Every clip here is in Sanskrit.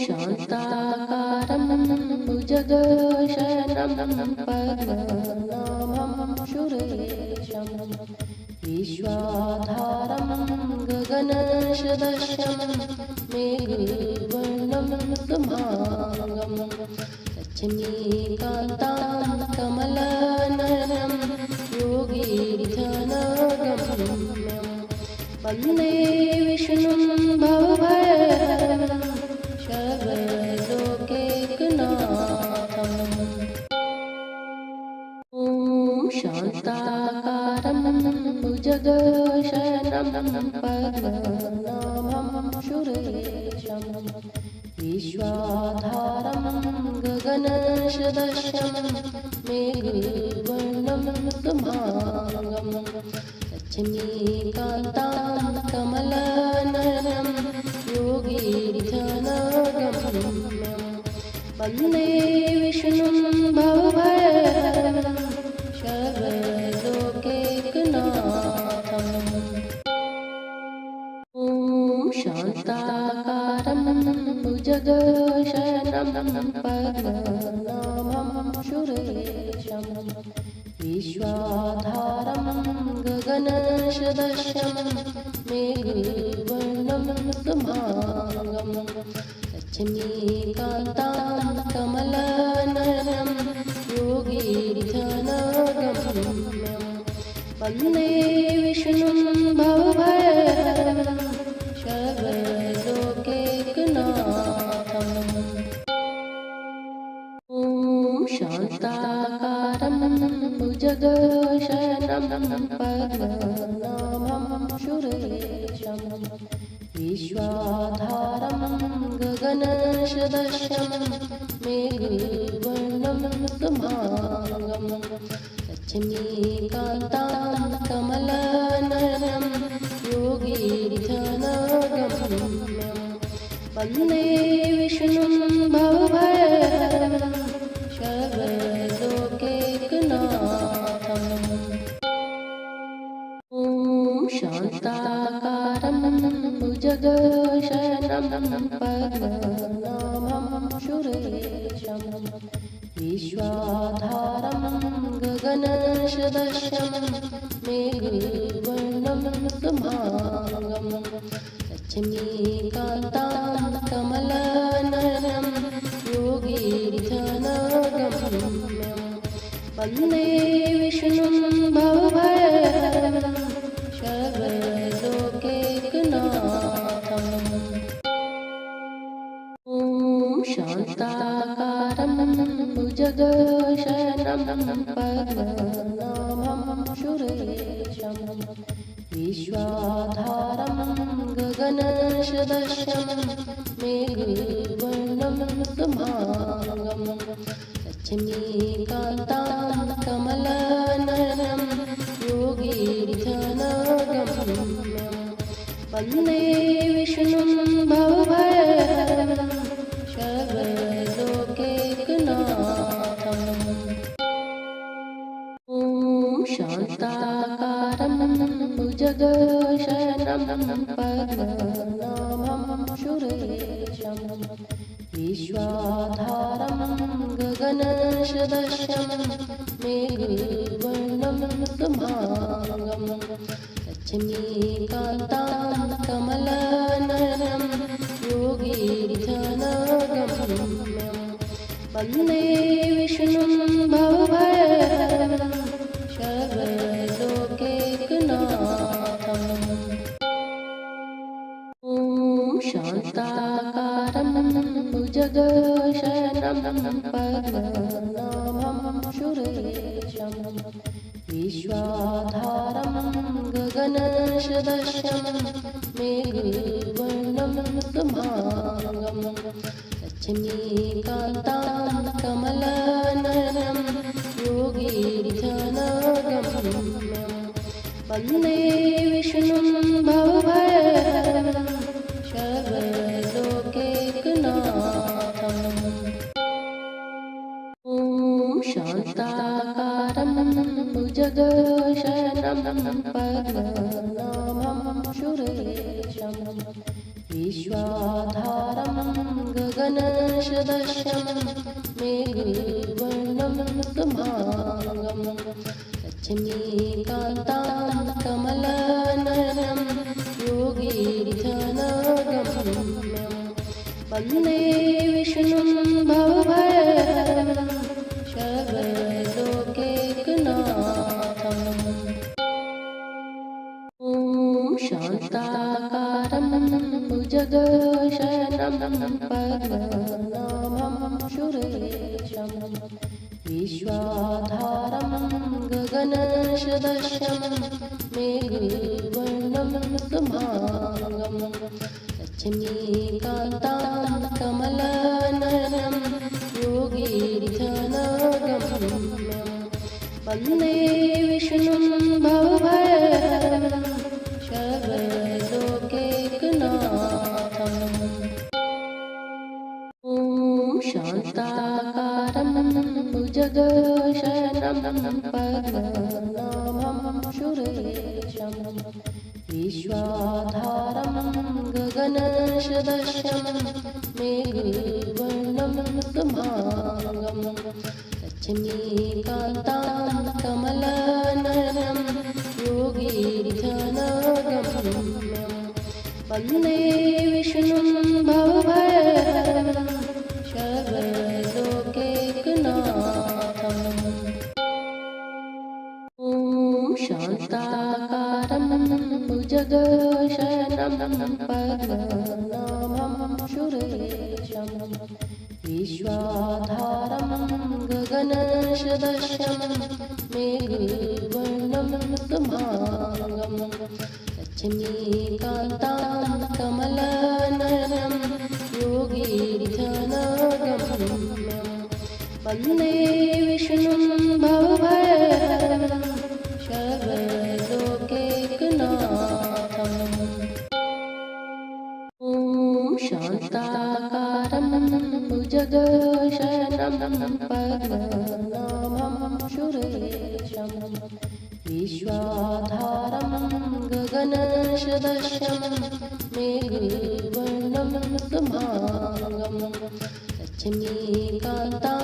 शान्ताकारं भुजगशयनं पद्मनाभं सुरेशं विश्वाधारं गगनसदृशं मेघवर्णं शुभांगं लक्ष्मीकान्तं कमलनयनं योगीध्यानगम्यं वन्दे विष्णुं भवभयहरं सर्वलोकैकनाथम्। ॐ शान्ताकारं भुजगशयनं पद्मनाभं सुरेशं विश्वाधारं गगनसदृशं मेघवर्णं शुभांगं लक्ष्मीकान्तं कमलनयनं योगीध्यानगम्यं वन्दे विष्णुं भवभयहरं सर्वलोकैकनाथम्। ॐ शान्ताकारं भुजगशयनं पद्मनाभं सुरेशं विश्वाधारं गगनसदृशं मेघवर्णं शुभांगं लक्ष्मीकान्तं कमलनयनं योगीध्यानगम्यं वन्दे विष्णुं भवभयहरं सर्वलोकैकनाथम्। ॐ शान्ताकारं भुजगशयनं पद्मनाभं सुरेशं विश्वाधारं गगनसदृशं मेघवर्णं शुभांगं लक्ष्मीकान्तं कमलनयनं योगीध्यानगम्यं वन्दे विष्णुं भवभयहरं सर्वलोकैकनाथम्। ॐ शान्ताकारं भुजगशयनं पद्मनाभं सुरेशं विश्वाधारं गगनसदृशं मेघवर्णं शुभांगं लक्ष्मीकान्तं कमलनयनं योगीध्यानगम्यं वन्दे विष्णुं भवभयहरं सर्वलोकैकनाथम्। ॐ शान्ताकारं भुजगशयनं पद्मनाभं सुरेशं विश्वाधारं गगनसदृशं मेघवर्णं शुभांगं लक्ष्मीकान्तं कमलनयनं योगीध्यानगम्यं वन्दे विष्णुं भवभयहरं सर्वलोकैकनाथम्। ॐ शान्ताकारं भुजगशयनं पद्मनाभं सुरेशं विश्वाधारं गगनसदृशं मेघवर्णं शुभांगं लक्ष्मीकान्तं कमलनयनं योगीध्यानगम्यं वन्दे विष्णुं भवभयहरं सर्वलोकैकनाथम्। ॐ शान्ताकारं भुजगशयनं पद्मनाभं सुरेशं विश्वाधारं गगनसदृशं मेघवर्णं शुभांगं लक्ष्मीकान्तं कमलनयनं योगीध्यानगम्यं वन्दे विष्णुं भवभयहरं सर्वलोकैकनाथम्। ॐ शान्ताकारं भुजगशयनं पद्मनाभं सुरेशं विश्वाधारं गगनसदृशं गगनसदृशं मेघवर्णं शुभांगं लक्ष्मीकान्तं कमलनयनं योगीन्द्रनगम्यं वन्दे विष्णुं भवभयहरं सर्वलोकैकनाथम्। ॐ शान्ताकारं भुजगशयनं पद्मनाभं सुरेशं विश्वाधारं गगनसदृशं मेघवर्णं शुभांगं लक्ष्मीकान्तं कमलनयनं योगीन्द्रनगम्यं वन्दे विष्णुं भवभयहरं सर्वलोकैकनाथम्। ॐ शान्ताकारं भुजगशयनं पद्मनाभं सुरेशं विश्वाधारं गगनसदृशं मेघवर्णं शुभांगं लक्ष्मीकान्तं कमलनयनं योगीन्द्रनगम्यं वन्दे विष्णुं भवभयहरं सर्वलोकैकनाथम्। ॐ शान्ताकारं भुजगशयनं पद्मनाभं सुरेशं विश्वाधारं गगनसदृशं मेघवर्णं शुभांगं लक्ष्मीकान्तं कमलनयनं योगीन्द्रनगम्यं वन्दे विष्णुं भवभयहरं सर्वलोकैकनाथम्। ॐ शान्ताकारं भुजगशयनं पद्मनाभं सुरेशं विश्वाधारं गगनसदृशं मेघवर्णं शुभांगं लक्ष्मीकान्तं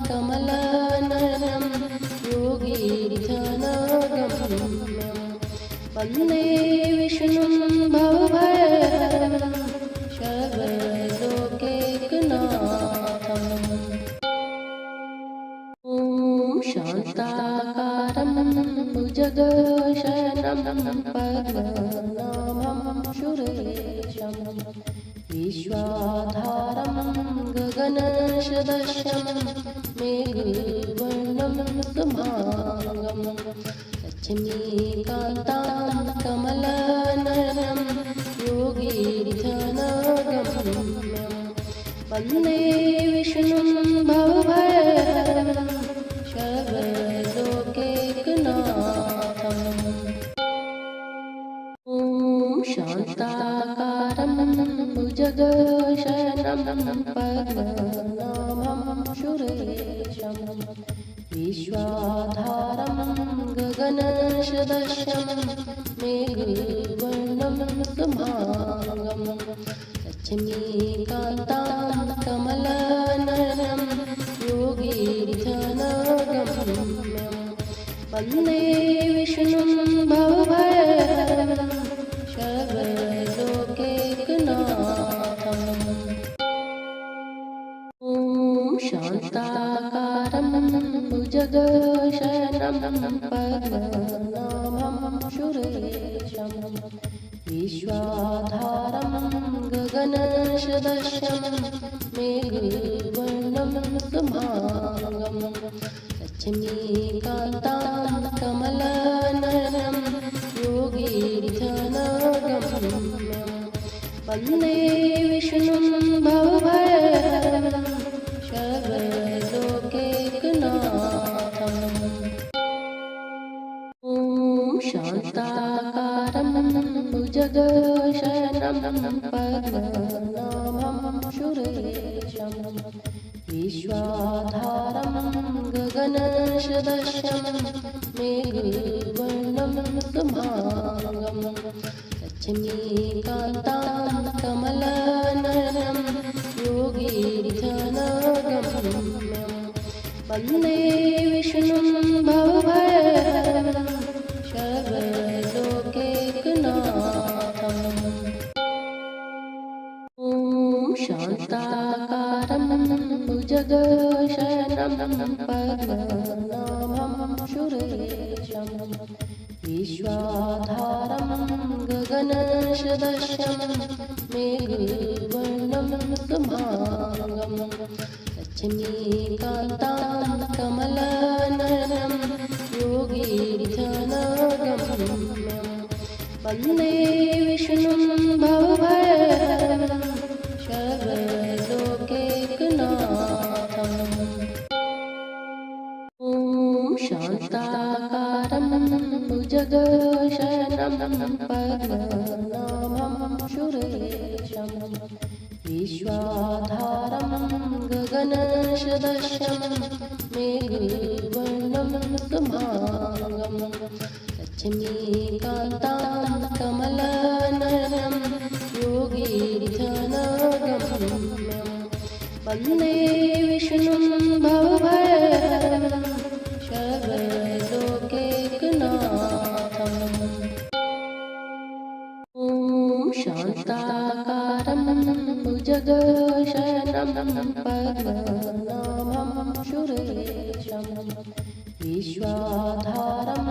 कमलनयनं योगीन्द्रनगम्यं वन्दे विष्णुं भवभयहरं सर्वलोकैकनाथम्। ॐ शान्ताकारं भुजगशयनं पद्मनाभं सुरेशं विश्वाधारं गगनसदृशं मेघवर्णं शुभांगं लक्ष्मीकान्तं कमलनयनं योगीन्द्रनगम्यं वन्दे विष्णुं भवभयहरं सर्वलोकैकनाथम्। ॐ शान्ताकारं भुजगशयनं पद्मनाभं सुरेशं विश्वाधारं गगनसदृशं मेघवर्णं शुभांगं लक्ष्मीकान्तं कमलनयनं योगीन्द्रनगम्यं वन्दे विष्णुं भवभयहरं सर्वलोकैकनाथम्। ॐ शान्ताकारं भुजगशयनं पद्मनाभं सुरेशं विश्वाधारं गगनसदृशं मेघवर्णं शुभांगं लक्ष्मीकान्तं कमलनयनं योगीन्द्रनगम्यं वन्दे विष्णुं भवभयहरं सर्वलोकैकनाथम्। ॐ शान्ताकारं भुजगशयनं पद्मनाभं सुरेशं विश्वाधारं गगनसदृशं मेघवर्णं शुभांगं लक्ष्मीकान्तं कमलनयनं योगी वन्दे विष्णुं भवभयहरं सर्वलोकैकनाथम्। ॐ शान्ताकारं भुजगशयनं पद्मनाभं सुरेशं विश्वाधारं गगनसदृशं मेघवर्णं शुभांगं लक्ष्मीकान्तं कमलनयनं योगीन्द्रनगम्यं वन्दे विष्णुं भवभयहरं सर्वलोकैकनाथम्। ॐ शान्ताकारं भुजगशयनं पद्मनाभं सुरेशं विश्वाधारं गगनसदृशं मेघवर्णं शुभांगं लक्ष्मीकान्तं कमलनयनं योगीन्द्रनगम्यं वन्दे विष्णुं भवभयहरं सर्वलोकैकनाथम्। ॐ शान्ताकारं भुजगशयनं पद्मनाभं सुरेशं विश्वाधारं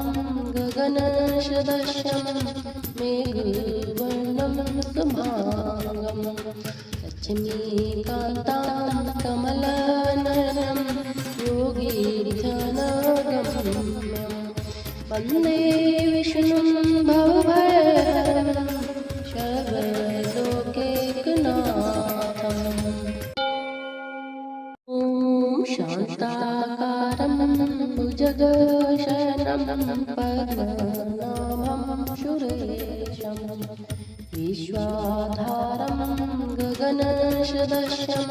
गगनसदृशं मेघवर्णं शुभांगं लक्ष्मीकान्तं कमलनयनं योगीन्द्रनगम्यं वन्दे विष्णुं भवभयहरं सर्वलोकैकनाथम्। ॐ शान्ताकारं भुजगशयनं पद्मनाभं सुरेशं विश्वाधारं गगनसदृशं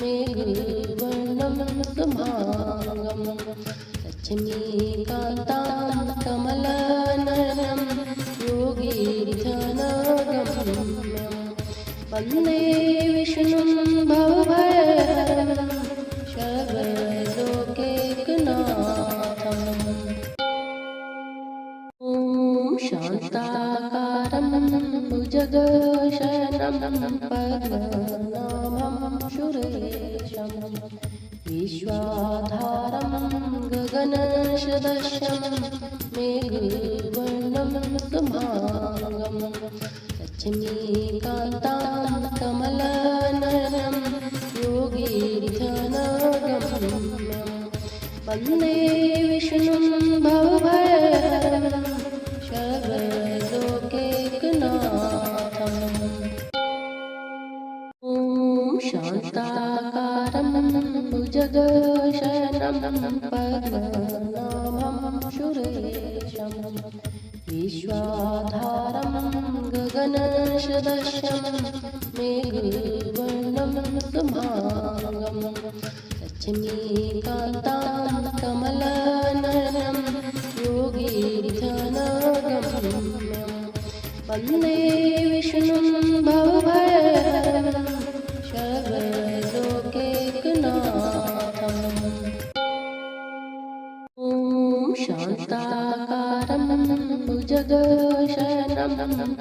मेघवर्णं शुभांगं लक्ष्मीकान्तं कमलनयनं योगीन्द्रनगम्यं वन्दे विष्णुं भवभयहरं सर्वलोकैकनाथम्। ॐ शान्ताकारं भुजगशयनं पद्मनाभं सुरेशं विश्वाधारं गगनसदृशं मेघवर्णं शुभांगं लक्ष्मीकान्तं कमलनयनं योगीन्द्रनगम्यं वन्दे विष्णुं भवभयहरं सर्वलोकैकनाथम्। ॐ शान्ताकारं भुजगशयनं पद्मनाभं सुरेशं विश्वाधारं गगनसदृशं मेघवर्णं शुभांगं लक्ष्मीकान्तं कमलनयनं योगीन्द्रनगम्यं वन्दे विष्णुं भवभयहरं सर्वलोकैकनाथम्। ॐ शान्ताकारं भुजगशयनं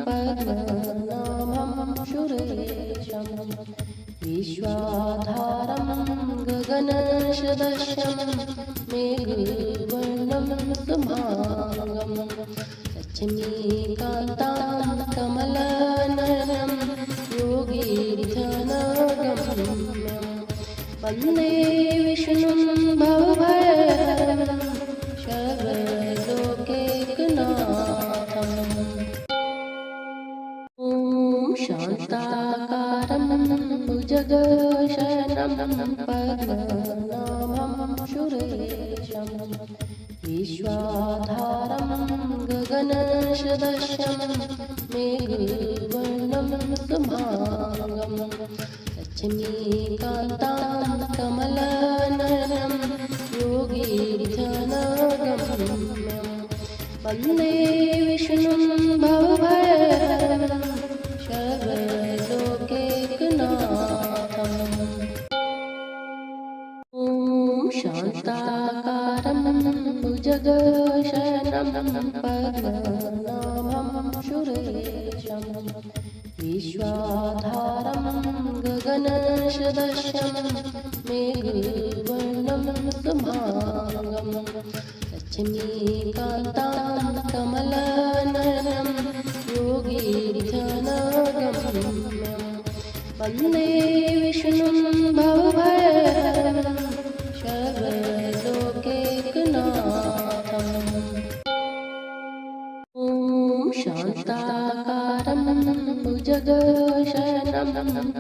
पद्मनाभं सुरेशं विश्वाधारं गगनसदृशं मेघवर्णं शुभांगं लक्ष्मीकान्तं कमलनयनं योगीन्द्रनगम्यं वन्दे विष्णुं भवभयहरं सर्वलोकैकनाथम्। ॐ शान्ताकारं भुजगशयनं पद्मनाभं सुरेशं विश्वाधारं गगनसदृशं मेघवर्णं शुभांगं लक्ष्मीकान्तं कमलनयनं योगीन्द्रनगम्यं वन्दे विष्णुं भवभयहरं सर्वलोकैकनाथम्। ॐ शान्ताकारं भुजगशयनं पद्मनाभं सुरेशं विश्वाधारं गगनसदृशं मेघवर्णं शुभांगं लक्ष्मीकान्तं कमलनयनं योगीन्द्रनगम्यं वन्दे विष्णुं भवभयहरं सर्वलोकैकनाथम्। ॐ शान्ताकारं भुजगशयनं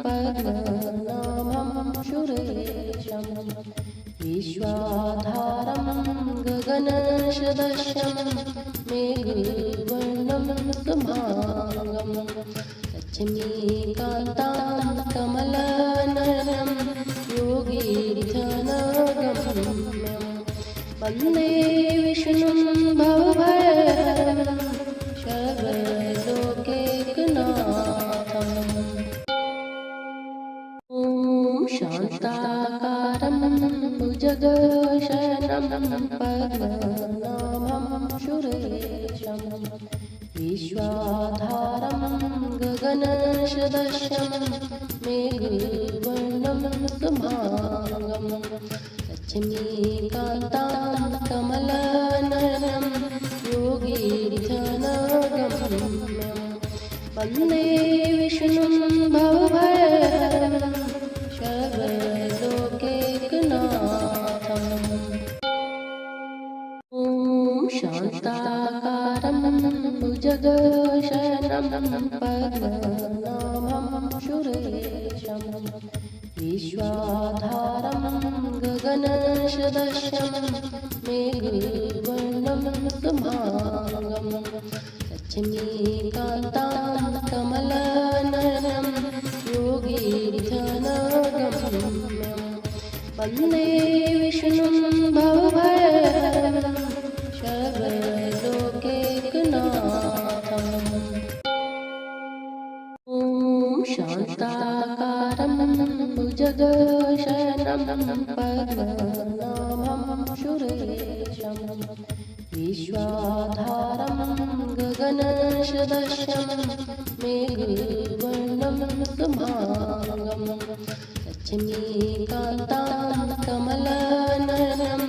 पद्मनाभं सुरेशं विश्वाधारं गगनसदृशं मेघवर्णं शुभांगं लक्ष्मीकान्तं कमलनयनं योगीन्द्रनगम्यं वन्दे विष्णुं भवभयहरं सर्वलोकैकनाथम्। ॐ शान्ताकारं भुजगशयनं पद्मनाभं सुरेशं विश्वाधारं गगनसदृशं मेघवर्णं शुभांगं लक्ष्मीकान्तं कमलनयनं योगीन्द्रनगम्यं वन्दे विष्णुं भवभयहरं सर्वलोकैकनाथम्। ॐ शान्ताकारं भुजगशयनं पद्मनाभं सुरेशं विश्वाधारं गगनसदृशं मेघवर्णं शुभांगं लक्ष्मीकान्तं कमलनयनं योगीन्द्रनगम्यं वन्दे विष्णुं भवभयहरं सर्वलोकैकनाथम्। ॐ शान्ताकारं भुजगशयनं पद्मनाभं सुरेशं विश्वाधारं गगनसदृशं मेघवर्णं शुभांगं लक्ष्मीकान्तं कमलनयनं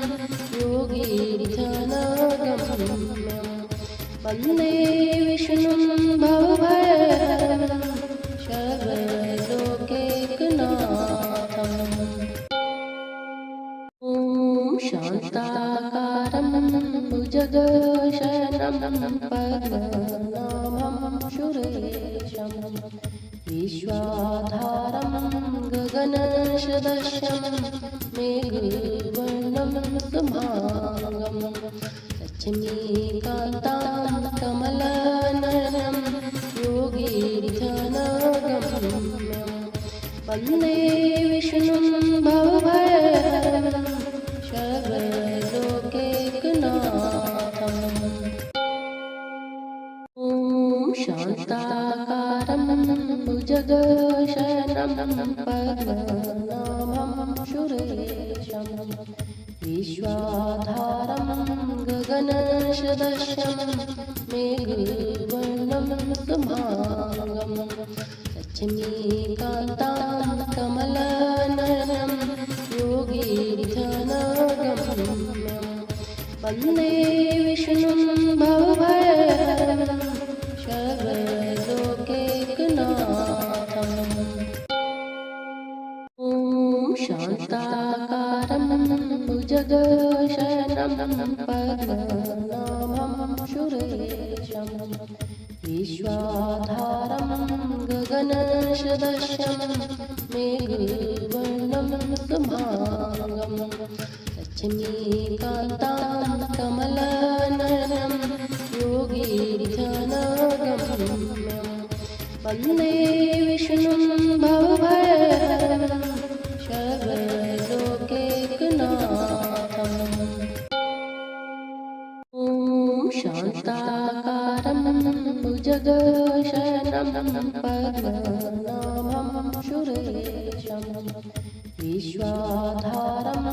योगीन्द्रनगम्यं वन्दे विष्णुं भवभयहरं सर्वलोकैकनाथम्। ॐ शान्ताकारं भुजगशयनं पद्मनाभं सुरेशं विश्वाधारं गगनसदृशं मेघवर्णं शुभांगं लक्ष्मीकान्तं कमलनयनं योगीन्द्रनगम्यं वन्दे विष्णुं भवभयहरं सर्वलोकैकनाथम्। ॐ शान्ताकारं भुजगशयनं पद्मनाभं सुरेशं विश्वाधारं गगनसदृशं मेघवर्णं शुभांगं लक्ष्मीकान्तं कमलनयनं योगीन्द्रनगम्यं वन्दे विष्णुं भवभयहरं सर्वलोकैकनाथम्। ॐ शान्ताकारं भुजगशयनं पद्मनाभं सुरेशं विश्वाधारं गगनसदृशं मेघवर्णं शुभांगं लक्ष्मीकान्तं कमलनयनं योगीन्द्रनगम्यं वन्दे विष्णुं भवभयहरं सर्वलोकैकनाथम्। ॐ शान्ताकारं भुजगशयनं पद्मनाभं सुरेशं विश्वाधारं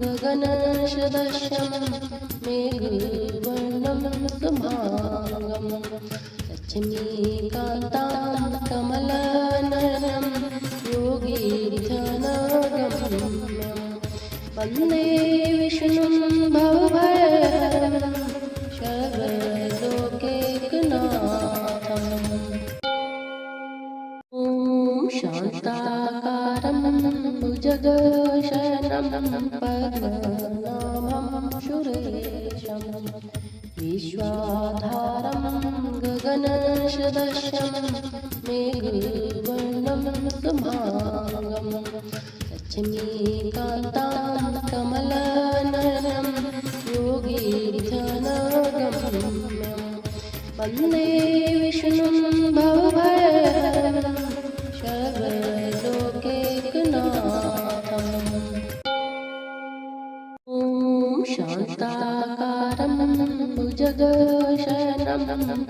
गगनसदृशं मेघवर्णं शुभांगं लक्ष्मीकान्तं कमलनयनं योगीन्द्रनगम्यं वन्दे विष्णुं भवभयहरं सर्वलोकैकनाथम्। ॐ शान्ताकारं भुजगशयनं पद्मनाभं सुरेशं विश्वाधारं गगनसदृशं मेघवर्णं शुभांगं लक्ष्मीकान्तं कमलनयनं योगीन्द्रनगम्यं वन्दे विष्णुं भवभयहरं सर्वलोकैकनाथम्। ॐ शान्ताकारं भुजगशयनं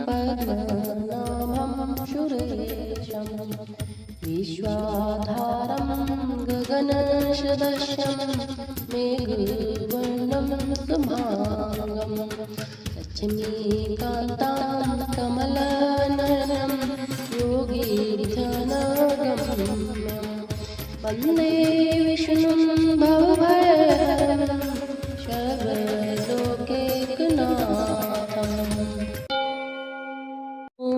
पद्मनाभं सुरेशं विश्वाधारं गगनसदृशं मेघवर्णं शुभांगं लक्ष्मीकान्तं कमलनयनं योगीन्द्रनगम्यं वन्दे विष्णुं भवभयहरं सर्वलोकैकनाथम्। ॐ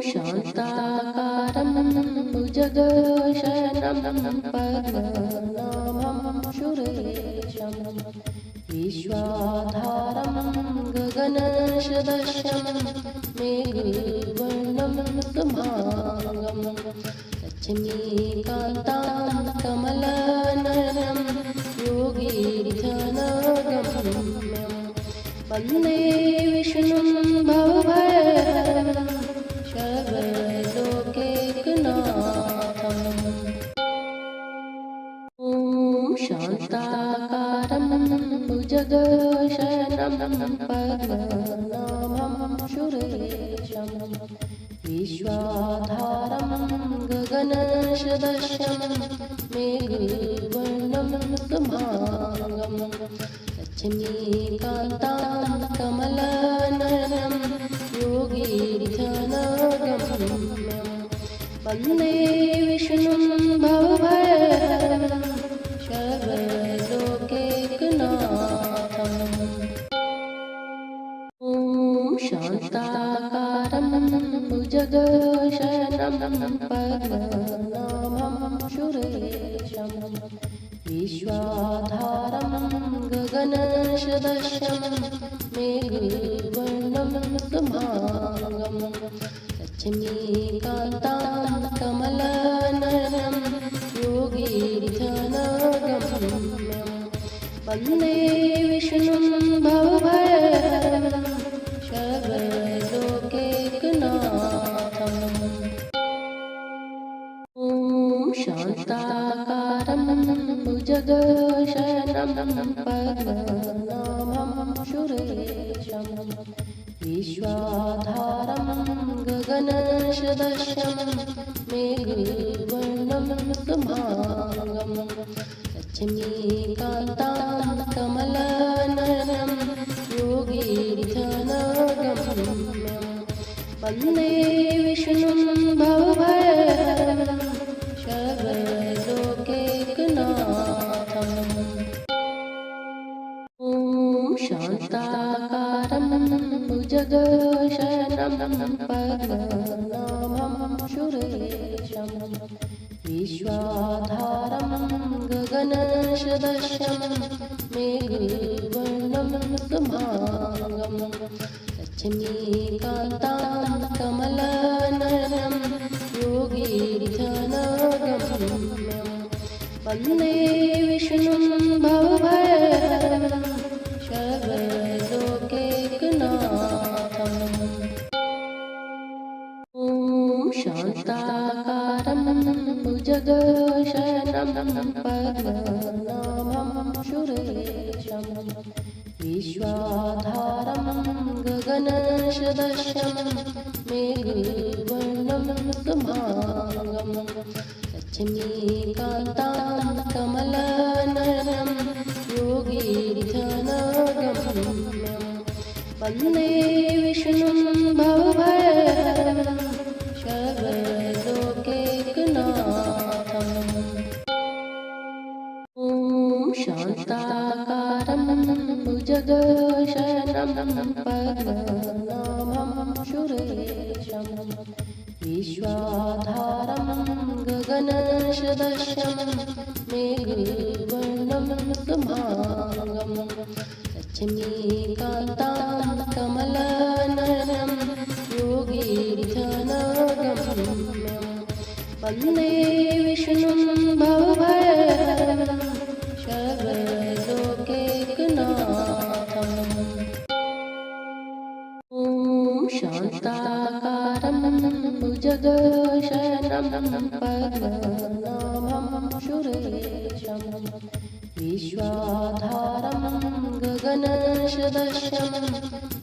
शान्ताकारं भुजगशयनं पद्मनाभं सुरेशं विश्वाधारं गगनसदृशं मेघवर्णं शुभांगं लक्ष्मीकान्तं कमलनयनं योगीन्द्रनगम्यं वन्दे विष्णुं भवभयहरं सर्वलोकैकनाथम्। ॐ शान्ताकारं भुजगशयनं पद्मनाभं सुरेशं विश्वाधारं गगनसदृशं मेघवर्णं शुभांगं लक्ष्मीकान्तं कमलनयनं योगीन्द्रनगम्यं वन्दे विष्णुं भवभयहरं सर्वलोकैकनाथम्। ॐ शान्ताकारं भुजगशयनं पद्मनाभं सुरेशं विश्वाधारं गगनसदृशं मेघवर्णं शुभांगं लक्ष्मीकान्तं कमलनयनं योगीन्द्रनगम्यं वन्दे विष्णुं भवभयहरं सर्वलोकैकनाथम्। ॐ शान्ताकारं भुजगशयनं पद्मनाभं सुरेशं विश्वाधारं गगनसदृशं मेघवर्णं शुभांगं लक्ष्मीकान्तं कमलनयनं योगीन्द्रनगम्यं वन्दे विष्णुं भवभयहरं सर्वलोकैकनाथम्। ॐ शान्ताकारं भुजगशयनं पद्मनाभं सुरेशं विश्वाधारं गगनसदृशं मेघवर्णं शुभांगं लक्ष्मीकान्तं कमलनयनं योगीन्द्रनगम्यं वन्दे विष्णुं भवभयहरं सर्वलोकैकनाथम्। ॐ शान्ताकारं भुजगशयनं पद्मनाभं सुरेशं विश्वाधारं गगनसदृशं मेघवर्णं शुभांगं लक्ष्मीकान्तं कमलनयनं योगी वन्दे विष्णुं भवभयहरं सर्वलोकैकनाथम्। ॐ शान्ताकारं भुजगशयनं पद्मनाभं सुरेशं विश्वाधारं गगनसदृशं मेघवर्णं शुभांगं लक्ष्मीकान्तं कमलनयनं योगीन्द्रनगम्यं वन्दे विष्णुं भवभयहरं सर्वलोकैकनाथम्। ॐ शान्ताकारं भुजगशयनं पद्मनाभं सुरेशं विश्वाधारं गगनसदृशं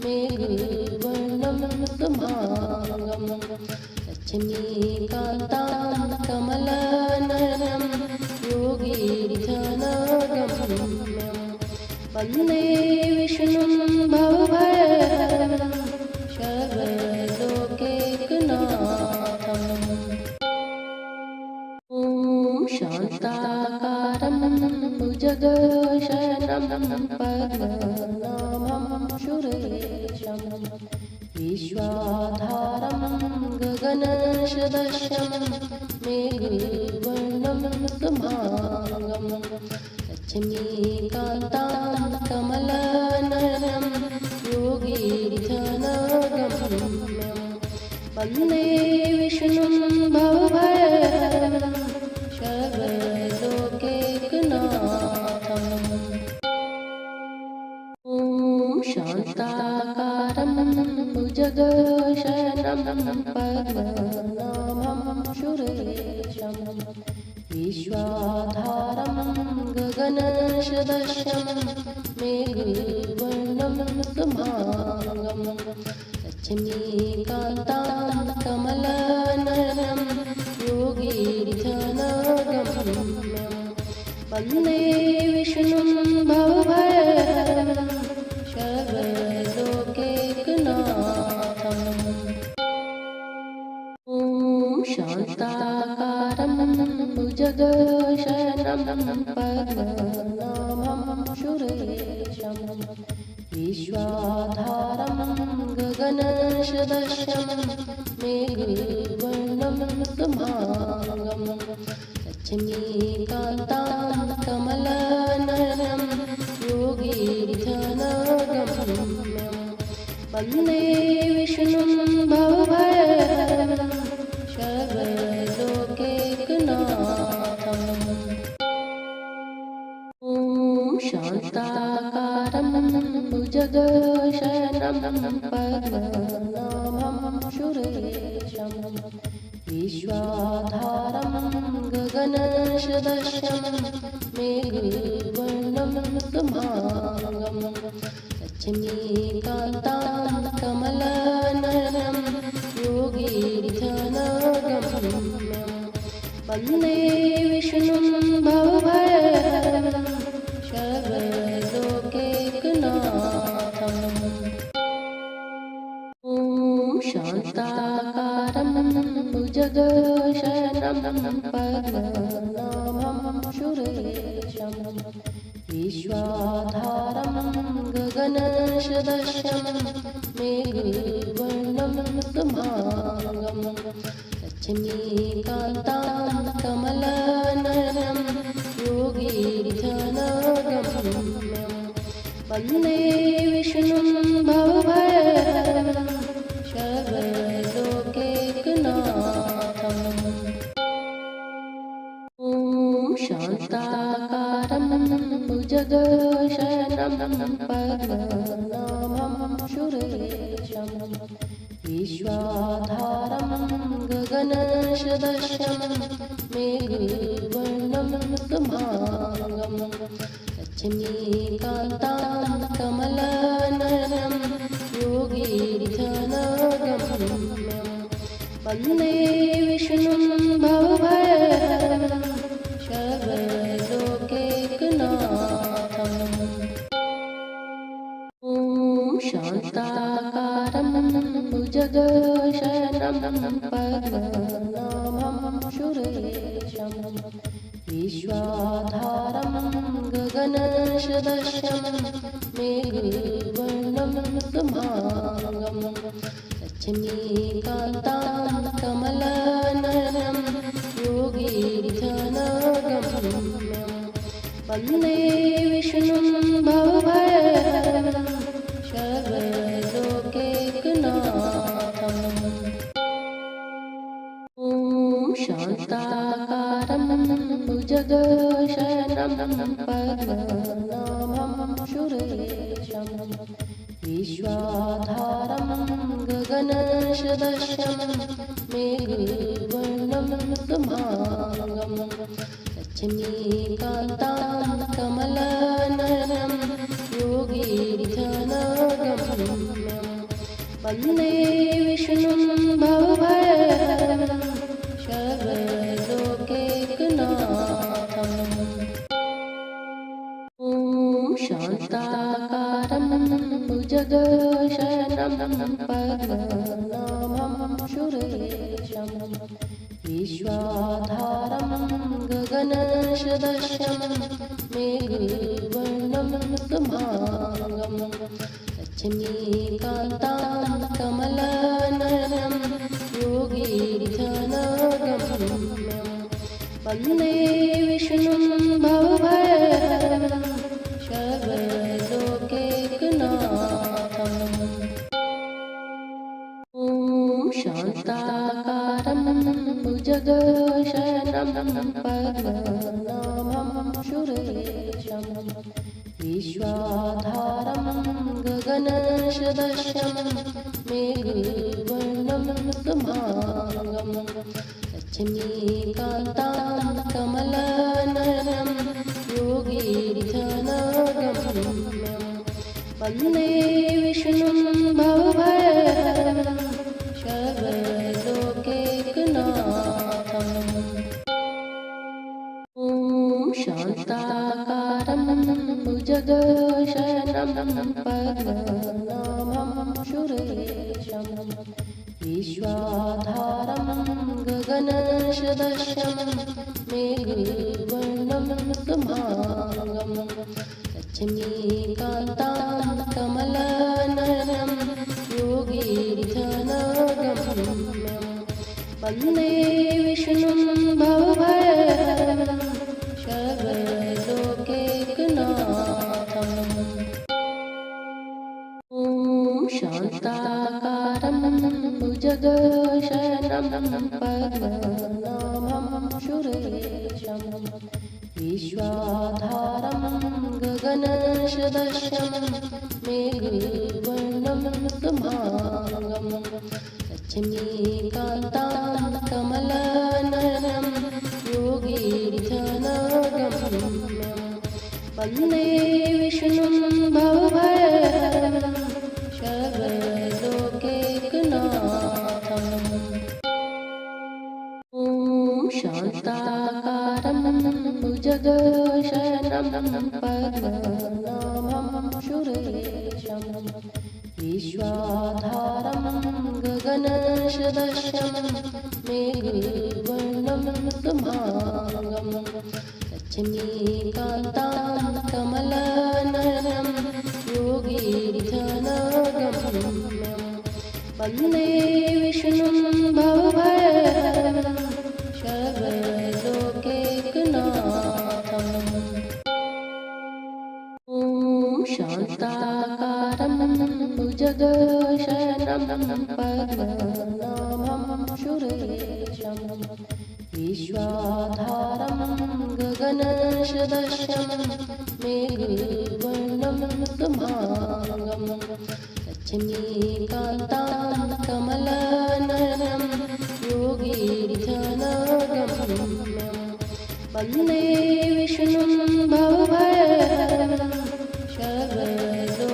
मेघवर्णं शुभांगं लक्ष्मीकान्तं कमलनयनं योगीन्द्रनगम्यं वन्दे विष्णुं भवभयहरं सर्वलोकैकनाथम्। ॐ शान्ताकारं भुजगशयनं पद्मनाभं सुरेशं विश्वाधारं गगनसदृशं मेघवर्णं शुभांगं लक्ष्मीकान्तं कमलनयनं योगीन्द्रनगम्यं वन्दे विष्णुं भवभयहरं सर्वलोकैकनाथम्। ॐ शान्ताकारं भुजगशयनं पद्मनाभं सुरेशं विश्वाधारं गगनसदृशं मेघवर्णं शुभांगं लक्ष्मीकान्तं कमलनयनं योगीन्द्रनगम्यं वन्दे विष्णुं भवभयहरं सर्वलोकैकनाथम्। ॐ शान्ताकारं भुजगशयनं पद्मनाभं सुरेशं विश्वाधारं गगनसदृशं मेघवर्णं शुभांगं लक्ष्मीकान्तं कमलनयनं योगीन्द्रनगम्यं वन्दे विष्णुं भवभयहरं सर्वलोकैकनाथम्। ॐ शान्ताकारं भुजगशयनं पद्मनाभं सुरेशं विश्वाधारं गगनसदृशं मेघवर्णं शुभांगं लक्ष्मीकान्तं कमलनयनं योगीन्द्रनगम्यं वन्दे विष्णुं भवभयहरं सर्वलोकैकनाथम्। ॐ शान्ताकारं भुजगशयनं पद्मनाभं सुरेशं विश्वाधारं गगनसदृशं मेघवर्णं शुभांगं लक्ष्मीकान्तं कमलनयनं योगीन्द्रनगम्यं वन्दे विष्णुं भवभयहरं सर्वलोकैकनाथम्। ॐ शान्ताकारं भुजगशयनं पद्मनाभं सुरेशं विश्वाधारं गगनसदृशं मेघवर्णं शुभांगं लक्ष्मीकान्तं कमलनयनं योगीन्द्रनगम्यं वन्दे विष्णुं भवभयहरं सर्वलोकैकनाथम्। ॐ शान्ता भुजगशयनं पद्मनाभं सुरेशं विश्वाधारं गगनसदृशं मेघवर्णं शुभांगं लक्ष्मीकान्तं कमलनयनं योगीन्द्रनगम्यं वन्दे विष्णुं भवभयहरं सर्वलोकैकनाथम्। ॐ शान्ताकारं भुजगशयनं पद्मनाभं सुरेशं विश्वाधारं गगनसदृशं मेघवर्णं शुभांगं लक्ष्मीकान्तं कमलनयनं योगीन्द्रनगम्यं वन्दे विष्णुं भवभयहरं सर्वलोकैकनाथम्। ॐ शान्ताकारं भुजगशयनं पद्मनाभं सुरेशं विश्वाधारं गगनसदृशं मेघवर्णं शुभांगं लक्ष्मीकान्तं कमलनयनं योगीन्द्रनगम्यं वन्दे विष्णुं भवभयहरं सर्वलोकैकनाथम्। ॐ शान्ताकारं भुजगशयनं पद्मनाभं सुरेशं विश्वाधारं गगनसदृशं मेघवर्णं शुभांगं लक्ष्मीकान्तं कमलनयनं योगीन्द्रनगम्यं वन्दे विष्णुं भवभयहरं सर्वलोकैकनाथम्। ॐ शान्ताकारं भुजगशयनं पद्मनाभं सुरेशं विश्वाधारं गगनसदृशं मेघवर्णं शुभांगं लक्ष्मीकान्तं कमलनयनं योगीन्द्रनगम्यं वन्दे विष्णुं भवभयहरं सर्वलोकैकनाथम्। ॐ शान्ताकारं भुजगशयनं पद्मनाभं सुरेशं विश्वाधारं गगनसदृशं मेघवर्णं शुभांगं लक्ष्मीकान्तं कमलनयनं योगीन्द्रनगम्यं वन्दे विष्णुं भवभयहरं सर्वलोकैकनाथम्। ॐ शान्ताकारं भुजगशयनं पद्मनाभं सुरेशं विश्वाधारं गगनसदृशं मेघवर्णं शुभांगं लक्ष्मीकान्तं कमलनयनं योगीन्द्रनगम्यं वन्दे विष्णुं भवभयहरं सर्वलोकैकनाथम्। ॐ शान्ताकारं भुजगशयनं पद्मनाभं सुरेशं विश्वाधारं गगनसदृशं मेघवर्णं शुभांगं लक्ष्मीकान्तं कमलनयनं योगीन्द्रनगम्यं वन्दे विष्णुं भवभयहरं सर्वलोकैकनाथम्।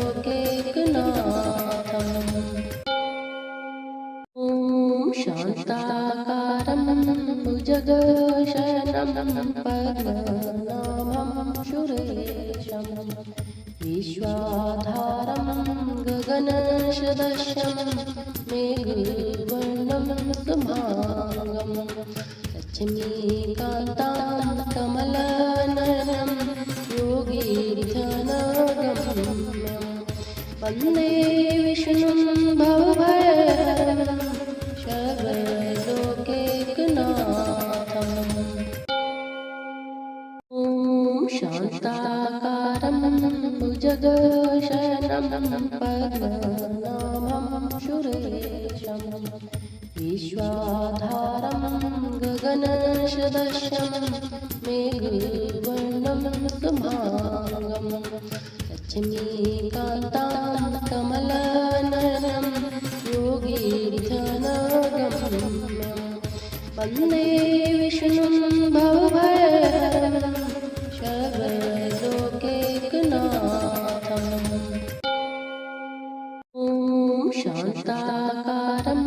ॐ शान्ताकारं भुजगशयनं पद्मनाभं सुरेशं विश्वाधारं गगनसदृशं मेघवर्णं लक्ष्मीकान्तां कमलनयनं योगीध्यानगम्यं वन्दे विष्णुं भवभयहरं सर्वलोकैकनाथम्। ॐ शान्ताकारं भुजगशयनं पद्मनाभं सुरेशं विश्वाधारं गगनसदृशं मेघवर्णं शुभांगं लक्ष्मीकान्तां कमलनयनं योगीध्यानगम्यं वन्दे विष्णुं भवभयहरं सर्वलोकैकनाथम्। ॐ शान्ताकारं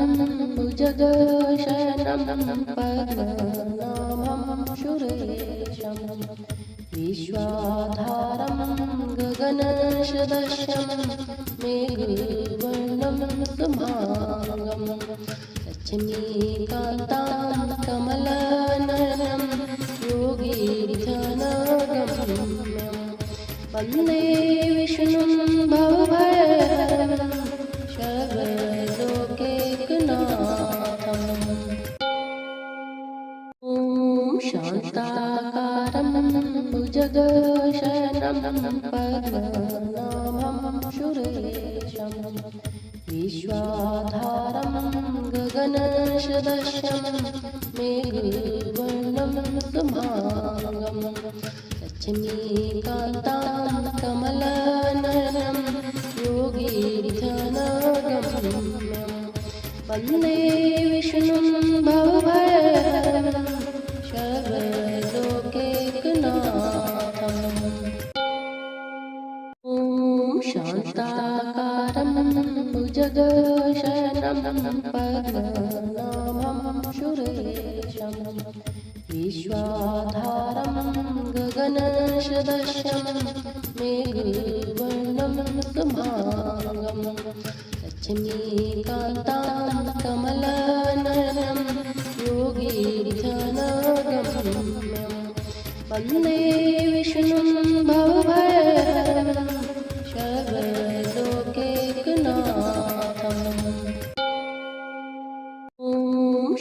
भुजगशयनं पद्मनाभं सुरेशं विश्वाधारं गगनसदृशं मेघवर्णं शुभांगं लक्ष्मीकान्तां कमलनयनं योगीध्यानगम्यं वन्दे विष्णुं भवभयहरं सर्वलोकैकनाथम्। ॐ शान्ताकारं भुजगशयनं पद्मनाभं सुरेशं विश्वाधारं गगनसदृशं मेघवर्णं शुभांगं लक्ष्मीकान्तां कमलनयनं योगीध्यानगम्यं वन्दे विष्णुं भवभयहरं सर्वलोकैकनाथम्। ॐ शान्ताकारं भुजगशयनं पद्मनाभं सुरेशं विश्वाधारं गगनसदृशं मेघवर्णं शुभांगं लक्ष्मीकान्तां कमलनयनं योगीध्यानगम्यं वन्दे विष्णुं भवभयहरं सर्वलोकैकनाथम्। ॐ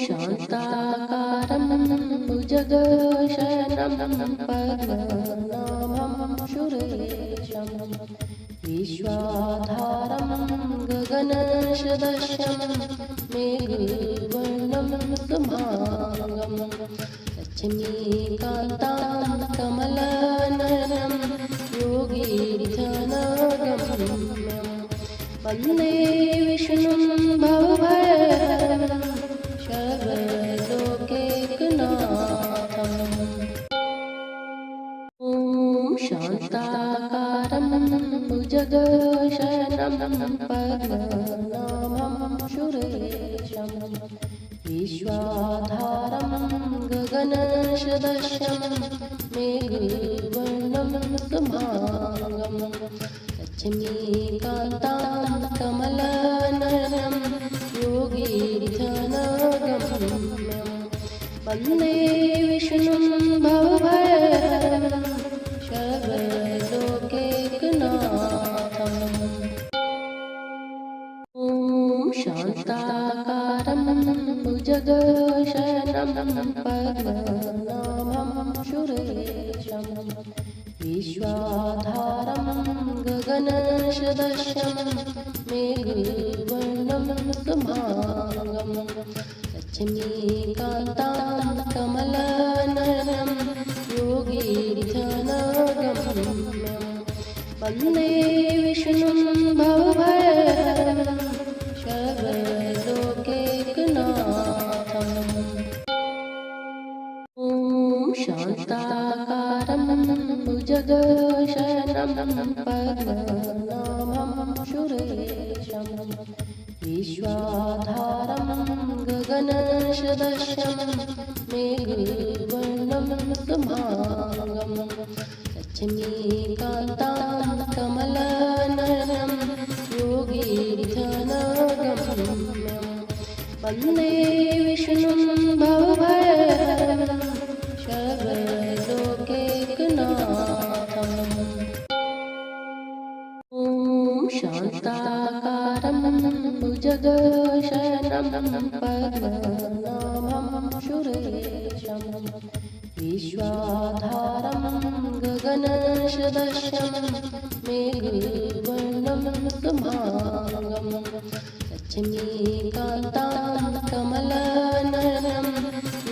शान्ताकारं भुजगशयनं पद्मनाभं सुरेशं विश्वाधारं गगनसदृशं मेघवर्णं शुभांगं लक्ष्मीकान्तां कमलनयनं योगीध्यानगम्यं वन्दे विष्णुं भवभयहरं सर्वलोकैकनाथम्। ॐ शान्ताकारं भुजगशयनं पद्मनाभं सुरेशं विश्वाधारं गगनसदृशं मेघवर्णं शुभांगं लक्ष्मीकान्तां कमलनयनं योगीध्यानगम्यं वन्दे विष्णुं भवभयहरं सर्वलोकैकनाथम्। ॐ शान्ताकारं भुजगशयनं पद्मनाभं सुरेशं विश्वाधारं गगनसदृशं मेघवर्णं शुभांगं लक्ष्मीकान्तां कमलनयनं योगीध्यानगम्यं वन्दे विष्णुं भवभयहरं सर्वलोकैकनाथम्। ॐ शान्ताकारं भुजगशयनं पद्मनाभं सुरेशं विश्वाधारं गगनसदृशं मेघवर्णं शुभांगं लक्ष्मीकान्तां कमलनयनं योगीध्यानगम्यं वन्दे विष्णुं भवभयहरं भुजगशयनं पद्मनाभं सुरेशं विश्वाधारं गगनसदृशं मेघवर्णं शुभांगं लक्ष्मीकान्तं कमलनयनं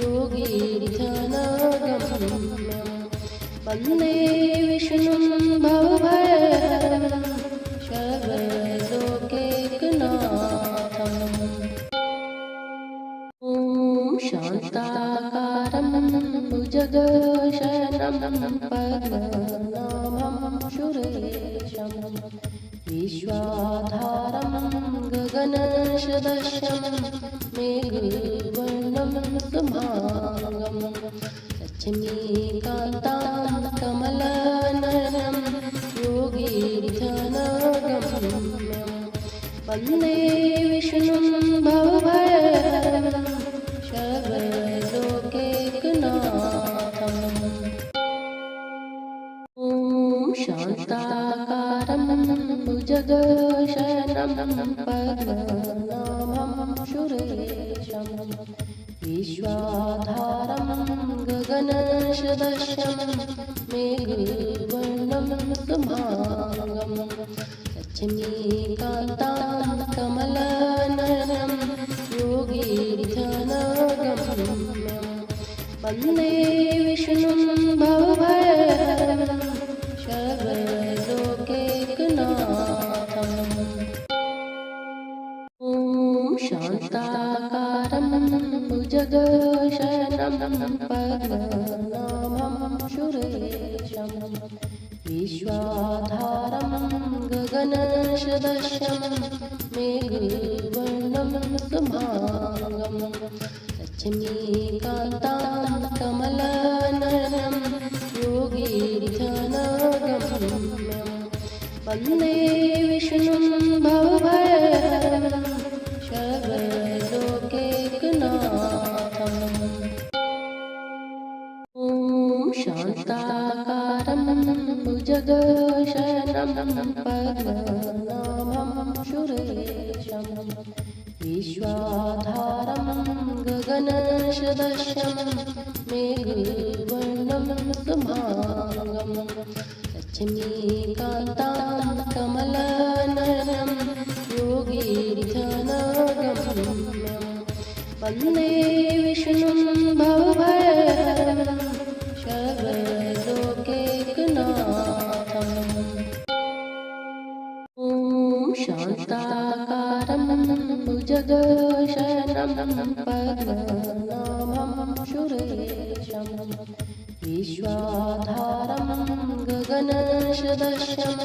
योगीन्द्रनगम्यं वन्दे विष्णुं भवभयहरं सर्वलोकैकनाथम्। ॐ शान्ताकारं भुजगशयनं पद्मनाभं सुरेशं विश्वाधारं गगनसदृशं मेघवर्णं शुभांगं लक्ष्मीकान्तं कमलनयनं योगीन्द्रनगम्यं वन्दे विष्णुं भवभयहरं सर्वलोकैकनाथम्। ॐ शान्ताकारं भुजगशयनं पद्मनाभं सुरेशं विश्वाधारं गगनसदृशं मेघवर्णं शुभांगं लक्ष्मीकान्तं कमलनयनं योगीन्द्रनगम्यं वन्दे विष्णुं भवभयहरं सर्वलोकैकनाथम्। ॐ शान्ताकारं भुजगशयनं पद्मनाभं सुरेशं विश्वाधारं गगनसदृशं मेघवर्णं शुभांगं लक्ष्मीकान्तं कमलनयनं योगीन्द्रनगम्यं वन्दे विष्णुं भवभयहरं सर्वलोकैकनाथम्। ॐ शान्ताकारं भुजगशयनं पद्मनाभं सुरेशं विश्वाधारं गगनसदृशं मेघवर्णं शुभांगं लक्ष्मीकान्तं कमलनयनं योगीन्द्रनगम्यं वन्दे विष्णुं भवभयहरं सर्वलोकैकनाथम्। ॐ शान्ताकारं भुजगशयनं पद्मनाभं सुरेशं विश्वाधारं गगनसदृशं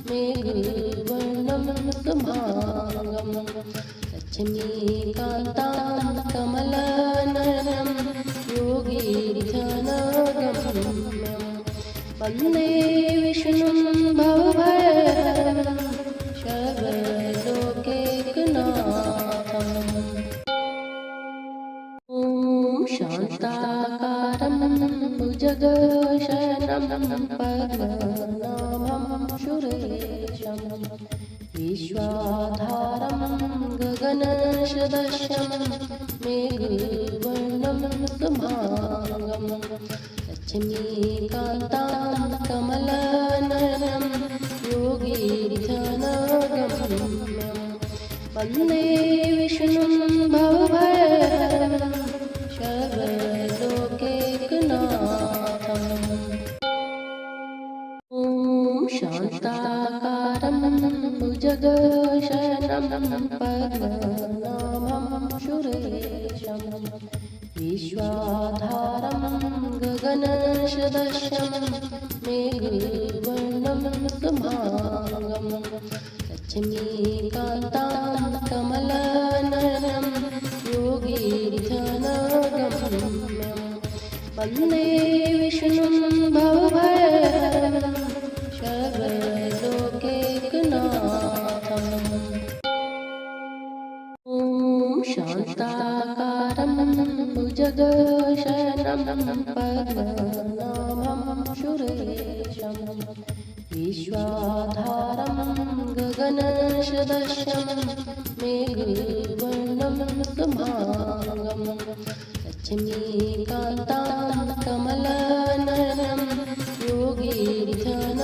मेघवर्णं शुभांगं लक्ष्मीकान्तं कमलनयनं योगीन्द्रनगम्यं वन्दे विष्णुं भवभयहरं सर्वलोकैकनाथम्। ॐ शान्ताकारं भुजगशयनं पद्मनाभं सुरेशं विश्वाधारं गगनसदृशं मेघवर्णं शुभांगं लक्ष्मीकान्तं कमलनयनं योगीन्द्रनगम्यं वन्दे विष्णुं भवभयहरं सर्वलोकैकनाथम्। ॐ शान्ताकारं भुजगशयनं पद्मनाभं सुरेशं विश्वाधारं गगनसदृशं मेघवर्णं शुभांगं लक्ष्मीकान्तं कमलनयनं योगीन्द्रनगम्यं वन्दे विष्णुं भवभयहरं सर्वलोकैकनाथम्। ॐ शान्ताकारं भुजगशयनं पद्मनाभं सुरेशं विश्वाधारं गगनसदृशं मेघवर्णं शुभांगं लक्ष्मीकान्तं कमलनयनं योगीन्द्रनगम्यं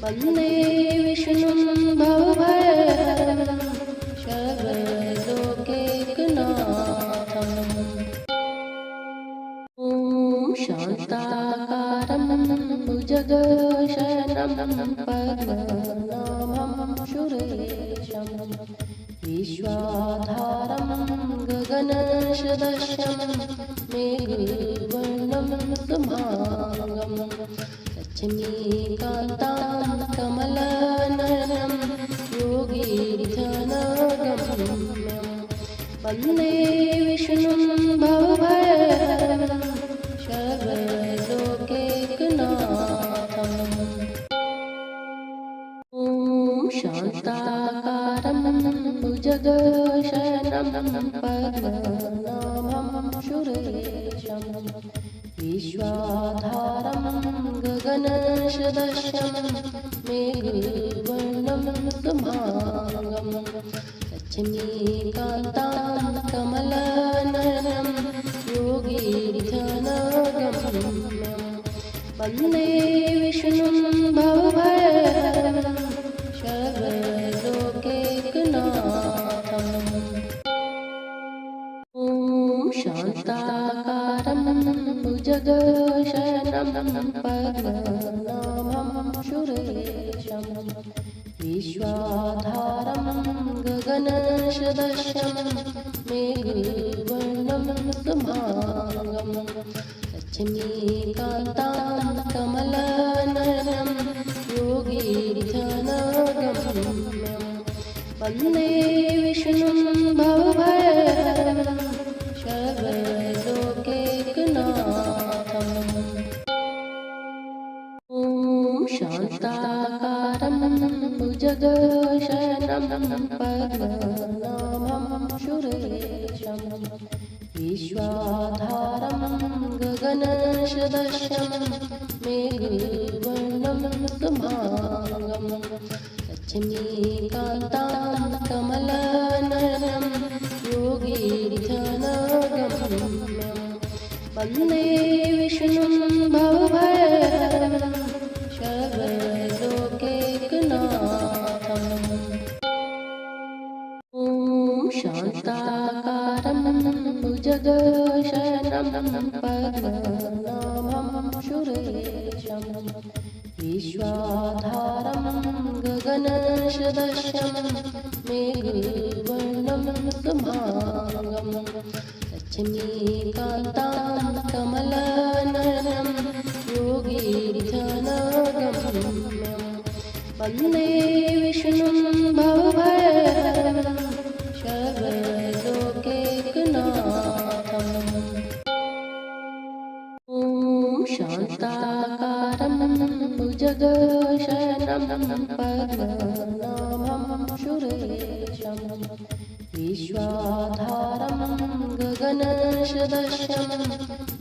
वन्दे विष्णुं भवभयहरं सर्वलोकैकनाथम्। ॐ शान्ताकारं भुजगशयनं पद्मनाभं सुरेशं विश्वाधारं गगनसदृशं मेघवर्णं शुभांगं लक्ष्मीकान्तं कमलनयनं योगीन्द्रनगम्यं वन्दे विष्णुं भवभयहरं सर्वलोकैकनाथम्। ॐ शान्ताकारं भुजगशयनं पद्मनाभं सुरेशं विश्वाधारं गगनसदृशं मेघवर्णं शुभांगं लक्ष्मीकान्तं कमलनयनं योगीन्द्रनगम्यं वन्दे विष्णुं भवभयहरं सर्वलोकैकनाथम्। ॐ शान्ताकारं भुजगशयनं पद्मनाभं सुरेशं विश्वाधारं गगनसदृशं मेघवर्णं शुभांगं लक्ष्मीकान्तं कमलनयनं योगीन्द्रनगम्यं वन्दे विष्णुं भवभयहरं सर्वलोकैकनाथम्। ॐ शान्ताकारं भुजगशयनं पद्मनाभं सुरेशं विश्वाधारं गगनसदृशं मेघवर्णं शुभांगं लक्ष्मीकान्तं कमलनयनं योगीन्द्रनगम्यं वन्दे विष्णुं भवभयहरं सर्वलोकैकनाथम्। ॐ शान्ताकारं भुजगशयनं पद्मनाभं सुरेशं विश्वाधारं गगनसदृशं मेघवर्णं शुभांगं लक्ष्मीकान्तं कमलनयनं योगीन्द्रनगम्यं वन्दे विष्णुं भवभयहरं सर्वलोकैकनाथम्। ॐ शान्ताकारं भुजगशयनं पद्मनाभं सुरेशं विश्वाधारं गगनसदृशं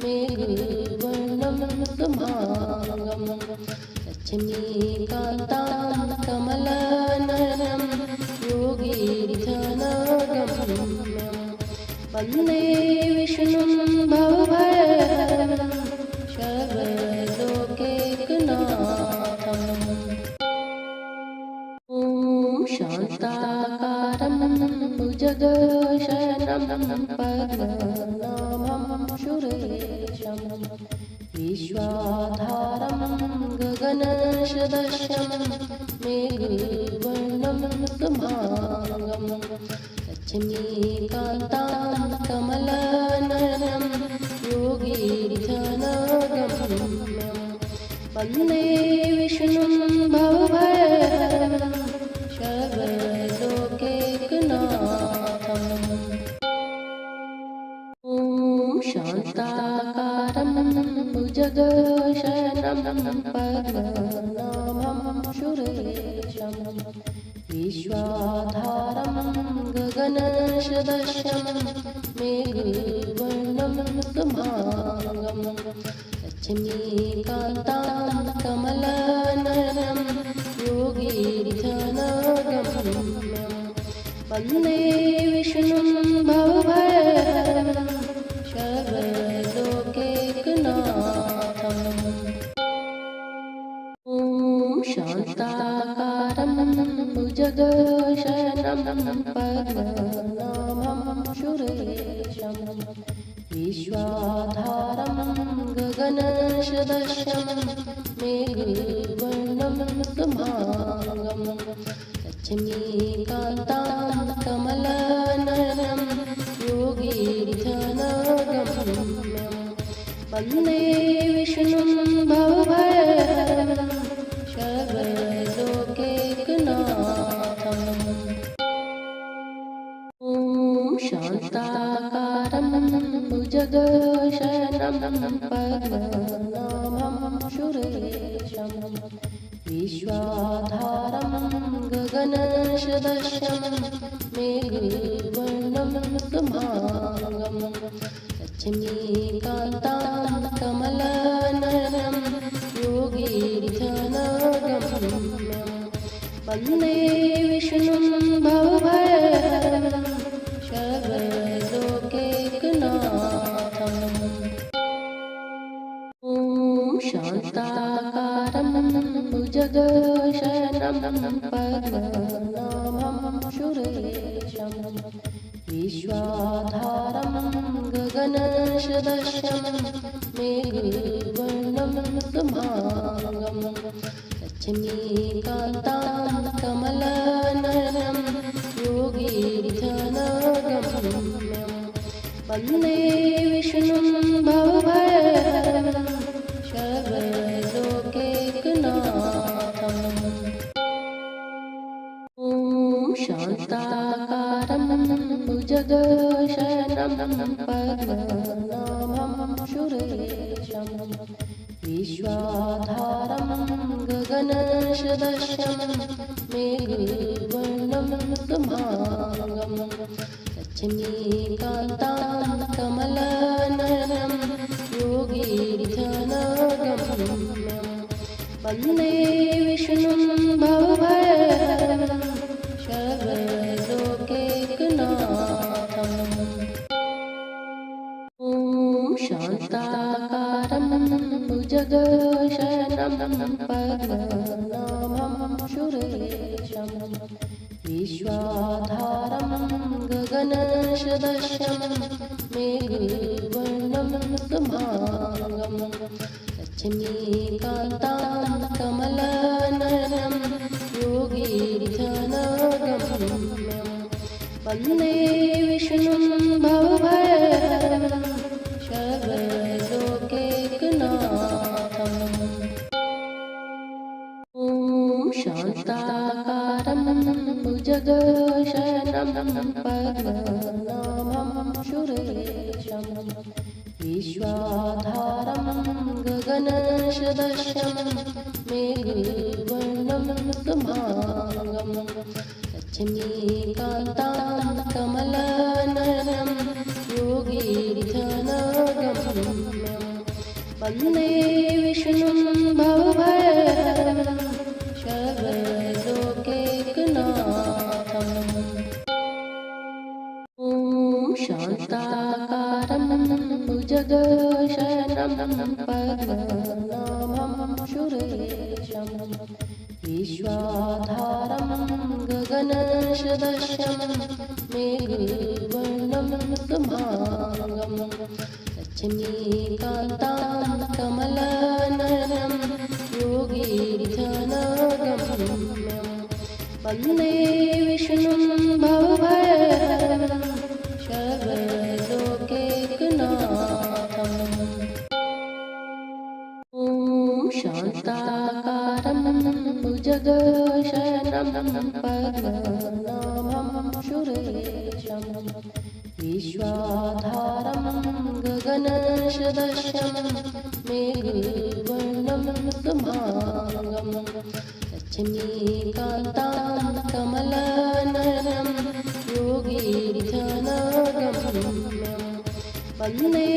मेघवर्णं शुभांगं लक्ष्मीकान्तं कमलनयनं योगीन्द्रनगम्यं वन्दे विष्णुं भवभयहरं सर्वलोकैकनाथम्। ॐ शान्ताकारं भुजगशयनं पद्मनाभं सुरेशं विश्वाधारं गगनसदृशं मेघवर्णं शुभांगं लक्ष्मीकान्तं कमलनयनं योगीन्द्रनगम्यं वन्दे विष्णुं भवभयहरं सर्वलोकैकनाथम्। ॐ शान्ताकारं भुजगशयनं पद्मनाभं सुरेशं विश्वाधारं गगनसदृशं मेघवर्णं शुभांगं लक्ष्मीकान्तं कमलनयनं योगीन्द्रनगम्यं वन्दे विष्णुं भवभयहरं सर्वलोकैकनाथम्। ॐ शान्ताकारं भुजगशयनं पद्मनाभं सुरेशं विश्वाधारं गगनसदृशं मेघवर्णं शुभांगं लक्ष्मीकान्तं कमलनयनं योगीन्द्रनगम्यं वन्दे विष्णुं भवभयहरं सर्वलोकैकनाथम्। ॐ शान्ताकारं भुजगशयनं पद्मनाभं सुरेशं विश्वाधारं गगनसदृशं मेघवर्णं शुभांगं लक्ष्मीकान्तं कमलनयनं योगीन्द्रनगम्यं वन्दे विष्णुं भवभयहरं सर्वलोकैकनाथम्। ॐ शान्ताकारं भुजगशयनं पद्मनाभं सुरेशं विश्वाधारं गगनसदृशं मेघवर्णं शुभांगं लक्ष्मीकान्तं कमलनयनं योगीन्द्रनगम्यं वन्दे विष्णुं भवभयहरं सर्वलोकैकनाथम्। ॐ शान्ताकारं भुजगशयनं पद्मनाभं सुरेशं विश्वाधारं गगनसदृशं मेघवर्णं शुभांगं लक्ष्मीकान्तं कमलनयनं योगीन्द्रनगम्यं वन्दे विष्णुं भवभयहरं सर्वलोकैकनाथम्। ॐ शान्ताकारं भुजगशयनं पद्मनाभं सुरेशं विश्वाधारं गगनसदृशं मेघवर्णं शुभांगं लक्ष्मीकान्तं कमलनयनं योगीन्द्रनगम्यं वन्दे विष्णुं भवभयहरं सर्वलोकैकनाथम्। ॐ शान्ताकारं भुजगशयनं पद्मनाभं सुरेशं विश्वाधारं गगनसदृशं मेघवर्णं शुभांगं लक्ष्मीकान्तं कमलनयनं योगीन्द्रनगम्यं वन्दे विष्णुं भवभयहरं सर्वलोकैकनाथम्। ॐ शान्ताकारं भुजगशयनं पद्मनाभं सुरेशं विश्वाधारं गगनसदृशं मेघवर्णं शुभांगं लक्ष्मीकान्तं कमलनयनं योगीन्द्रनगम्यं वन्दे विष्णुं भवभयहरं सर्वलोकैकनाथम्। ॐ शान्ताकारं भुजगशयनं पद्मनाभं सुरेशं विश्वाधारं गगनसदृशं मेघवर्णं शुभांगं लक्ष्मीकान्तं कमलनयनं योगीन्द्रनगम्यं वन्दे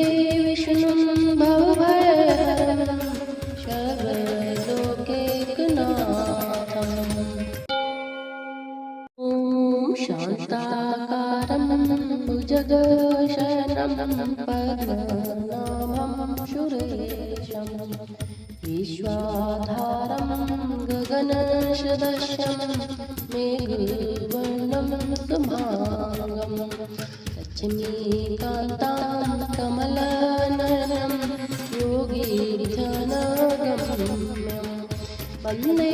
विष्णुं भवभयहरं सर्वलोकैकनाथम्। ॐ शान्ता भुजगशयनं पद्मनाभं सुरेशं विश्वाधारं गगनसदृशं मेघवर्णं शुभांगं लक्ष्मीकान्तं कमलनयनं योगीन्द्रनगम्यं वन्दे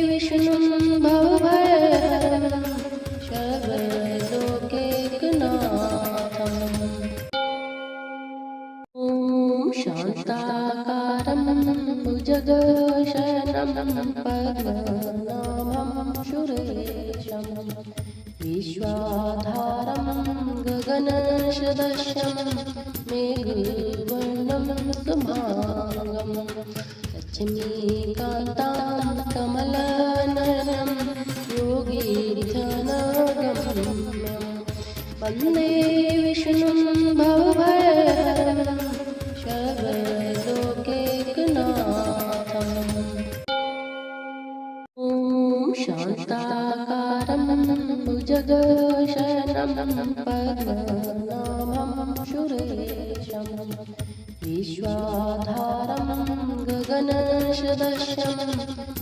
विष्णुं भवभयहरं सर्वलोकैकनाथम्। ॐ शान्ताकारं भुजगशयनं पद्मनाभं सुरेशं विश्वाधारं गगनसदृशं मेघवर्णं शुभांगं लक्ष्मीकान्तं कमलनयनं योगीन्द्रनगम्यं वन्दे विष्णुं भवभयहरं सर्वलोकैकनाथम्। ॐ शान्ताकारं भुजगशयनं पद्मनाभं सुरेशं विश्वाधारं गगनसदृशं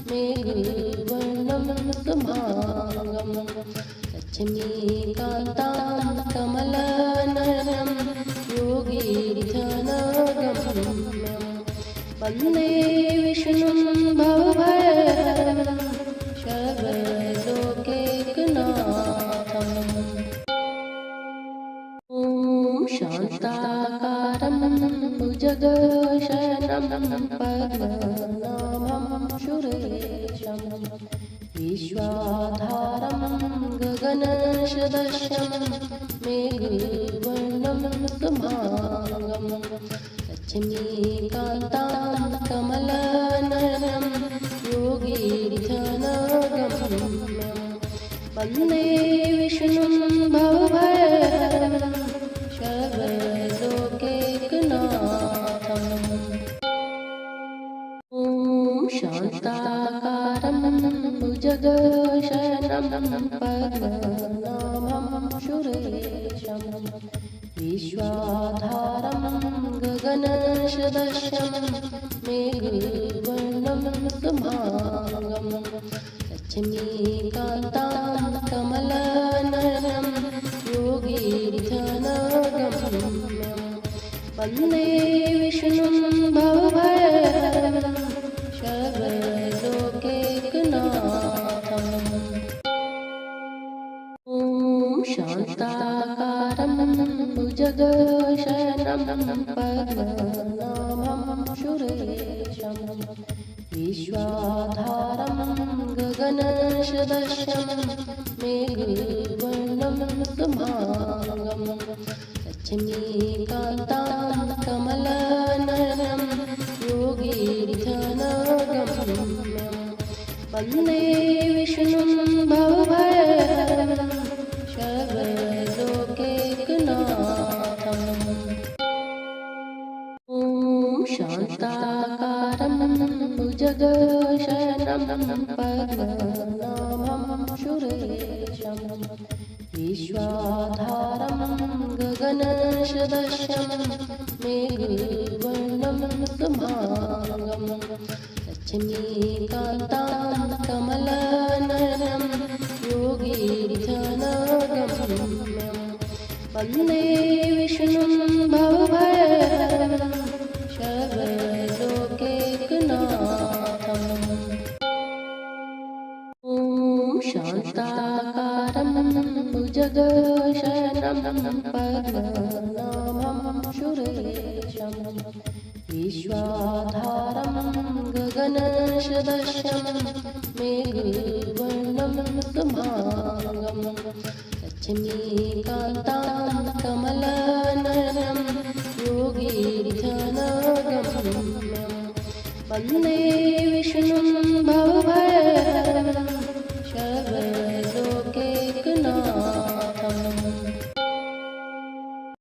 मेघवर्णं शुभांगं लक्ष्मीकान्तं कमलनयनं योगीन्द्रनगम्यं वन्दे विष्णुं भवभयहरं सर्वलोकैकनाथम्। ॐ शान्ताकारं भुजगशयनं पद्मनाभं सुरेशं विश्वाधारं गगनसदृशं मेघवर्णं शुभांगं लक्ष्मीकान्तं कमलनयनं योगीन्द्रनगम्यं वन्दे विष्णुं भवभयहरं सर्वलोकैकनाथम्। ॐ शान्ताकारं भुजगशयनं पद्मनाभं सुरेशं विश्वाधारं गगनसदृशं मेघवर्णं शुभांगं लक्ष्मीकान्तं कमलनयनं योगीन्द्रनगम्यं वन्दे विष्णुं भवभयहरं सर्वलोकैकनाथम्। ॐ शान्ताकारं भुजगशयनं पद्मनाभं सुरेशं विश्वाधारं गगनसदृशं मेघवर्णं शुभांगं लक्ष्मीकान्तं कमलनयनं योगीन्द्रनगम्यं वन्दे विष्णुं भवभयहरं सर्वलोकैकनाथम्। ॐ शान्ताकारं भुजगशयनं पद्मनाभं सुरेशं विश्वाधारं गगनसदृशं मेघवर्णं शुभांगं लक्ष्मीकान्तं कमलनयनं योगीन्द्रनगम्यं वन्दे विष्णुं भवभयहरं सर्वलोकैकनाथम्। ॐ शान्ताकारं भुजगशयनं पद्मनाभं सुरेशं विश्वाधारं गगनसदृशं मेघवर्णं शुभांगं लक्ष्मीकान्तं कमलनयनं योगीन्द्रनगम्यं वन्दे